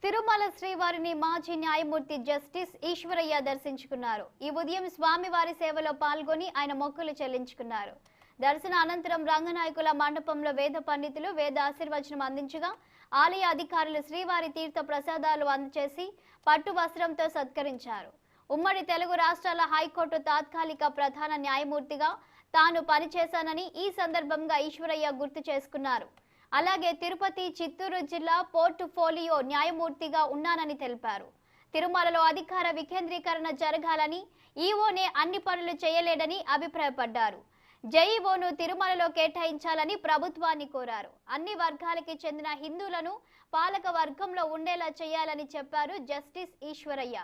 తిరుమల శ్రీవారిని మాజీ న్యాయమూర్తి జస్టిస్ ఈశ్వరయ్య దర్శించుకున్నారు. ఈ ఉదయం స్వామివారి సేవలో పాల్గొని ఆయన మొక్కులు చెల్లించుకున్నారు. దర్శన అనంతరం రంగనాయకుల మండపంలో వేద పండితులు వేద ఆశీర్వచనం అందించగా ఆలయ అధికారులు శ్రీవారి తీర్థ ప్రసాదాలు అందజేసి పట్టు వస్త్రంతో సత్కరించారు. ఉమ్మడి తెలుగు రాష్ట్రాల హైకోర్టు తాత్కాలిక ప్రధాన న్యాయమూర్తిగా తాను పనిచేశానని ఈ సందర్భంగా ఈశ్వరయ్య గుర్తు చేసుకున్నారు. అలాగే తిరుపతి, చిత్తూరు జిల్లా పోర్టుఫోలియో న్యాయమూర్తిగా ఉన్నానని తెలిపారు. తిరుమలలో అధికార వికేంద్రీకరణ జరగాలని ఈవోనే అన్ని పనులు చేయలేడని అభిప్రాయపడ్డారు. జేఈఓను తిరుమలలో కేటాయించాలని ప్రభుత్వాన్ని కోరారు. అన్ని వర్గాలకి చెందిన హిందువులను పాలక వర్గంలో ఉండేలా చేయాలని చెప్పారు జస్టిస్ ఈశ్వరయ్య.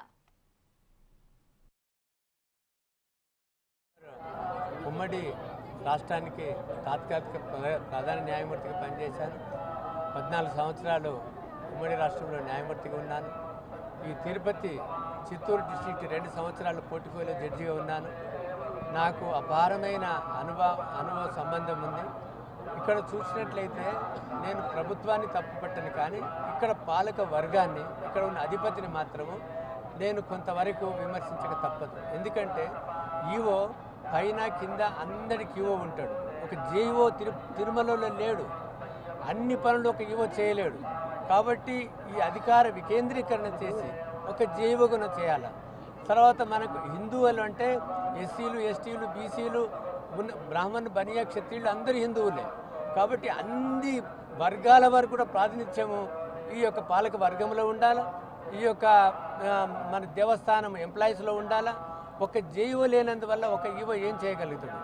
ఉమ్మడి రాష్ట్రానికి తాత్కాలిక ప్రధాన న్యాయమూర్తిగా పనిచేశాను. 14 సంవత్సరాలు ఉమ్మడి రాష్ట్రంలో న్యాయమూర్తిగా ఉన్నాను. ఈ తిరుపతి, చిత్తూరు డిస్ట్రిక్ట్ 2 సంవత్సరాలు పోర్టుఫోలియో జడ్జిగా ఉన్నాను. నాకు అపారమైన అనుభవ సంబంధం ఉంది. ఇక్కడ చూసినట్లయితే నేను ప్రభుత్వాన్ని తప్పుపట్టను, కానీ ఇక్కడ పాలక వర్గాన్ని, ఇక్కడ ఉన్న అధిపతిని మాత్రము నేను కొంతవరకు విమర్శించక తప్పదు. ఎందుకంటే ఈవో పైన కింద అందరికి ఈవో ఉంటాడు. ఒక జేఈఓ తిరుమలలో లేడు. అన్ని పనులు ఒక ఈవో చేయలేడు. కాబట్టి ఈ అధికార వికేంద్రీకరణ చేసి ఒక జేఈఓగా చేయాలి. తర్వాత మనకు హిందువులు అంటే ఎస్సీలు, ఎస్టీలు, బీసీలు, బ్రాహ్మణ్, బనియా, క్షత్రియులు అందరూ హిందువులే. కాబట్టి అన్ని వర్గాల వారు కూడా ప్రాతినిధ్యము ఈ యొక్క పాలక వర్గంలో ఉండాలి. ఈ యొక్క మన దేవస్థానం ఎంప్లాయీస్లో ఉండాలా. ఒక జేఈఓ లేనందువల్ల ఒక ఈవో ఏం చేయగలుగుతాడు?